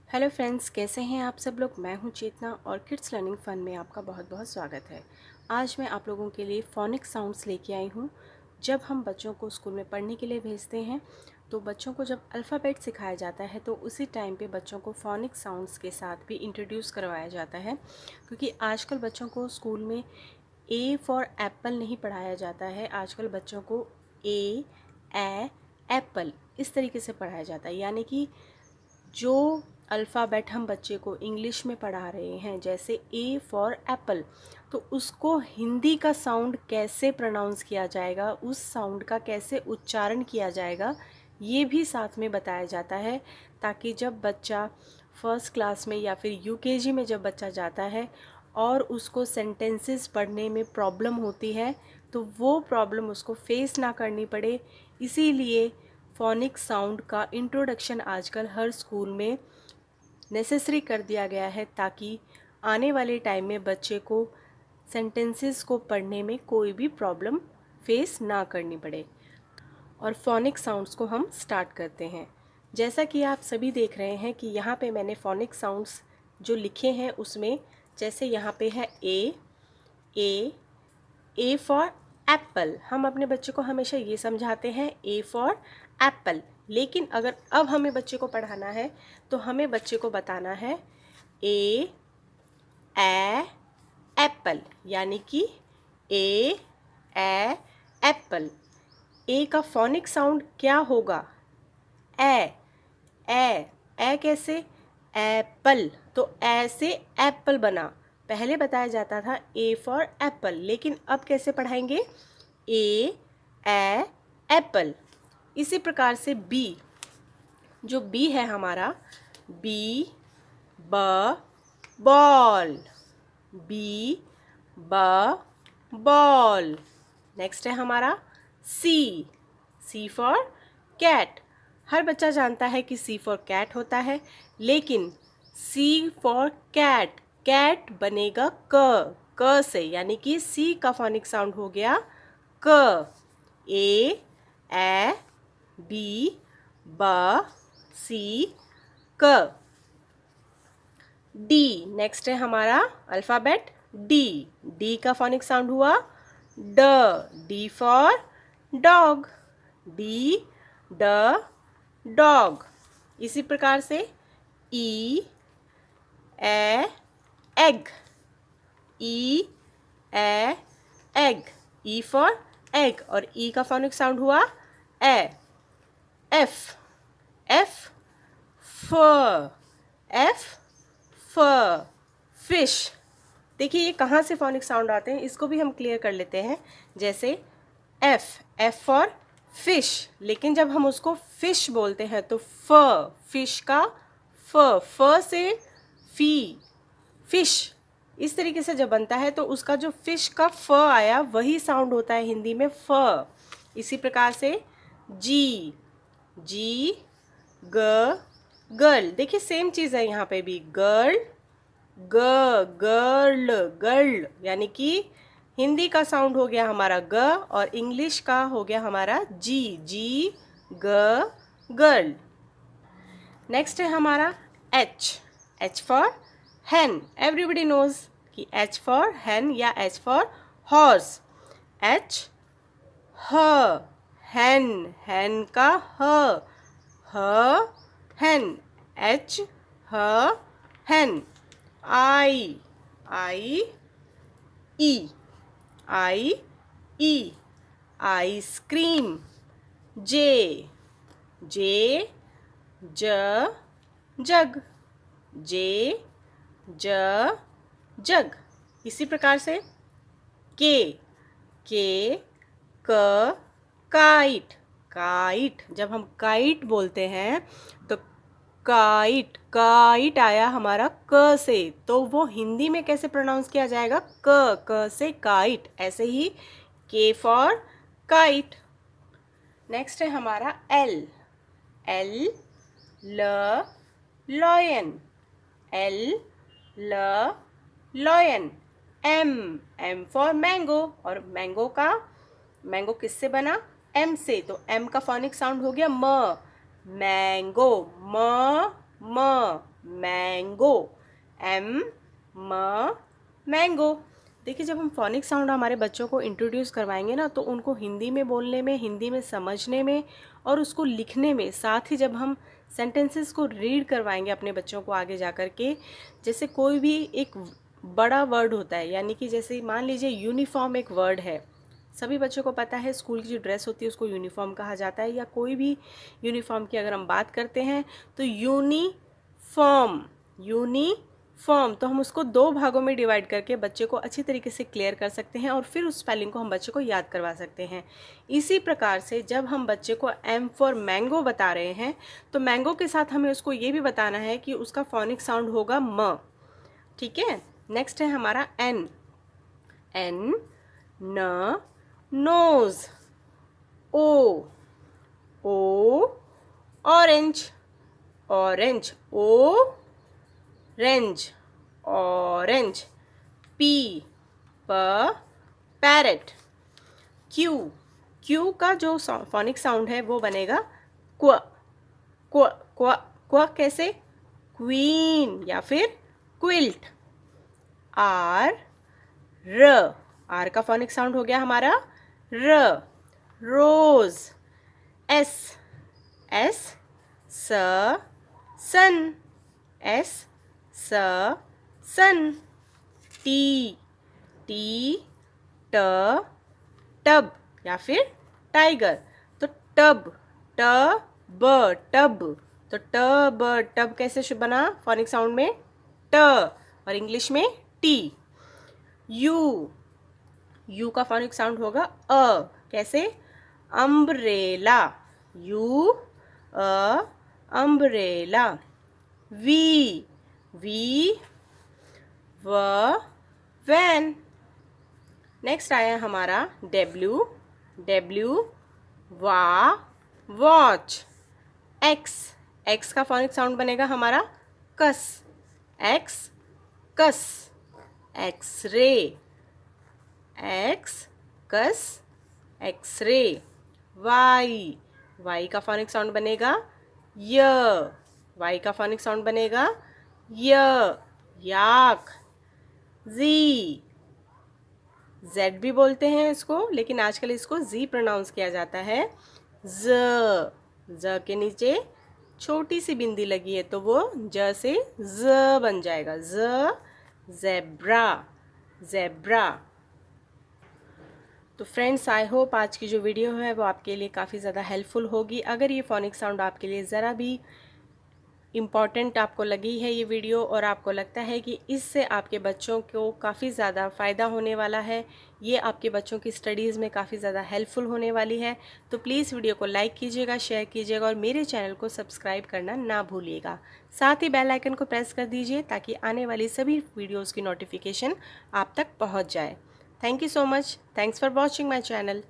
Hello friends, कैसे हैं आप सब लोग। मैं हूं चेतना और किड्स लर्निंग फन में आपका बहुत बहुत स्वागत है। आज मैं आप लोगों के लिए फोनिक साउंड्स लेके आई हूं। जब हम बच्चों को स्कूल में पढ़ने के लिए भेजते हैं तो बच्चों को जब अल्फ़ाबेट सिखाया जाता है तो उसी टाइम पे बच्चों को फोनिक साउंड्स के साथ भी इंट्रोड्यूस करवाया जाता है, क्योंकि आजकल बच्चों को स्कूल में ए फॉर एप्पल नहीं पढ़ाया जाता है। आजकल बच्चों को ए एप्पल इस तरीके से पढ़ाया जाता है, यानी कि जो अल्फ़ाबेट हम बच्चे को इंग्लिश में पढ़ा रहे हैं, जैसे ए फॉर एप्पल, तो उसको हिंदी का साउंड कैसे प्रोनाउंस किया जाएगा, उस साउंड का कैसे उच्चारण किया जाएगा, ये भी साथ में बताया जाता है, ताकि जब बच्चा फर्स्ट क्लास में या फिर यूकेजी में जब बच्चा जाता है और उसको सेंटेंसेस पढ़ने में प्रॉब्लम होती है तो वो प्रॉब्लम उसको फेस ना करनी पड़े। इसीलिए फोनिक साउंड का इंट्रोडक्शन आजकल हर स्कूल में नेसेसरी कर दिया गया है, ताकि आने वाले टाइम में बच्चे को सेंटेंसेस को पढ़ने में कोई भी प्रॉब्लम फेस ना करनी पड़े। और फोनिक साउंड्स को हम स्टार्ट करते हैं। जैसा कि आप सभी देख रहे हैं कि यहाँ पे मैंने फोनिक साउंड्स जो लिखे हैं उसमें, जैसे यहाँ पे है ए फॉर एप्पल। हम अपने बच्चे को हमेशा ये समझाते हैं ए फॉर एप्पल, लेकिन अगर अब हमें बच्चे को पढ़ाना है तो हमें बच्चे को बताना है ए एप्पल, यानी कि ए एप्पल। ए का फोनिक साउंड क्या होगा? ए कैसे? एप्पल, तो ऐसे एप्पल बना। पहले बताया जाता था ए फॉर एप्पल, लेकिन अब कैसे पढ़ाएंगे? A apple. इसी प्रकार से बी, जो बी है हमारा, B ball, B ball. Next है हमारा सी फॉर कैट। हर बच्चा जानता है कि सी फॉर कैट होता है, लेकिन सी फॉर कैट बनेगा क से, यानी कि सी का फोनिक साउंड हो गया क। ए बी सी क। डी, नेक्स्ट है हमारा अल्फ़ाबेट डी का फोनिक साउंड हुआ डी फॉर डॉग, डॉग। इसी प्रकार से E egg, egg, E for egg, और ई का फोनिक साउंड हुआ एफ फिश। देखिए ये कहाँ से फोनिक साउंड आते हैं, इसको भी हम क्लियर कर लेते हैं। जैसे एफ फॉर फिश, लेकिन जब हम उसको फिश बोलते हैं तो फिश का फ से फिश, इस तरीके से जब बनता है तो उसका जो फिश का फ आया वही साउंड होता है हिंदी में फ। इसी प्रकार से जी गर्ल। देखिए सेम चीज़ है यहाँ पे भी, गर्ल, यानी कि हिंदी का साउंड हो गया हमारा ग और इंग्लिश का हो गया हमारा जी गर्ल। नेक्स्ट है हमारा H for hen. Everybody knows कि एच फॉर हैन या H for horse. H hen का हैन, एच हैन। आई आइसक्रीम। जे जग, जग। इसी प्रकार से के काइट। जब हम काइट बोलते हैं तो काइट आया हमारा क से, तो वो हिंदी में कैसे प्रोनाउंस किया जाएगा? क से काइट। ऐसे ही के फॉर काइट। नेक्स्ट है हमारा L lion. M for mango, और मैंगो किससे बना? एम से, तो एम का फोनिक साउंड हो गया मैंगो, म, मैंगो, M, म, मैंगो। देखिए, जब हम फोनिक साउंड हमारे बच्चों को इंट्रोड्यूस करवाएंगे ना, तो उनको हिंदी में बोलने में, हिंदी में समझने में और उसको लिखने में, साथ ही जब हम सेंटेंसेस को रीड करवाएंगे अपने बच्चों को आगे जा कर के, जैसे कोई भी एक बड़ा वर्ड होता है, यानी कि जैसे मान लीजिए यूनिफॉर्म एक वर्ड है, सभी बच्चों को पता है स्कूल की जो ड्रेस होती है उसको यूनिफॉर्म कहा जाता है, या कोई भी यूनिफॉर्म की अगर हम बात करते हैं तो यूनिफॉर्म, यूनिफॉर्म, तो हम उसको दो भागों में डिवाइड करके बच्चे को अच्छी तरीके से क्लियर कर सकते हैं और फिर उस स्पेलिंग को हम बच्चे को याद करवा सकते हैं। इसी प्रकार से जब हम बच्चे को M फॉर मैंगो बता रहे हैं तो मैंगो के साथ हमें उसको ये भी बताना है कि उसका फोनिक साउंड होगा म। ठीक है, नेक्स्ट है हमारा N, न, nose, O, orange, orange, range, orange, P, parrot, Q का जो फोनिक साउंड है वो बनेगा क्व, क्व, क्व, क्व कैसे, क्वीन या फिर क्विल्ट। आर का फोनिक साउंड हो गया हमारा र, रोज, एस, सन, सन, टी, टब या फिर टाइगर, तो टब, तो टब कैसे बना फोनिक साउंड में ट और इंग्लिश में टी। यू का फोनिक साउंड होगा अ, कैसे, umbrella, umbrella. V, van. Next आया हमारा डब्ल्यू, वॉच। एक्स का फोनिक साउंड बनेगा हमारा कस, एक्सरे, एक्सरे। वाई का फोनिक साउंड बनेगा याक। जेड भी बोलते हैं इसको, लेकिन आजकल इसको जी प्रोनाउंस किया जाता है। ज के नीचे छोटी सी बिंदी लगी है तो वो ज से ज बन जाएगा, ज़ेब्रा। तो फ्रेंड्स, आई होप आज की जो वीडियो है वो आपके लिए काफ़ी ज़्यादा हेल्पफुल होगी। अगर ये फोनिक साउंड आपके लिए ज़रा भी इम्पॉर्टेंट आपको लगी है ये वीडियो, और आपको लगता है कि इससे आपके बच्चों को काफ़ी ज़्यादा फ़ायदा होने वाला है, ये आपके बच्चों की स्टडीज़ में काफ़ी ज़्यादा हेल्पफुल होने वाली है, तो प्लीज़ वीडियो को लाइक कीजिएगा, शेयर कीजिएगा और मेरे चैनल को सब्सक्राइब करना ना भूलिएगा। साथ ही बेल आइकन को प्रेस कर दीजिए ताकि आने वाली सभी वीडियोज़ की नोटिफिकेशन आप तक पहुँच जाए। Thank you so much. Thanks for watching my channel.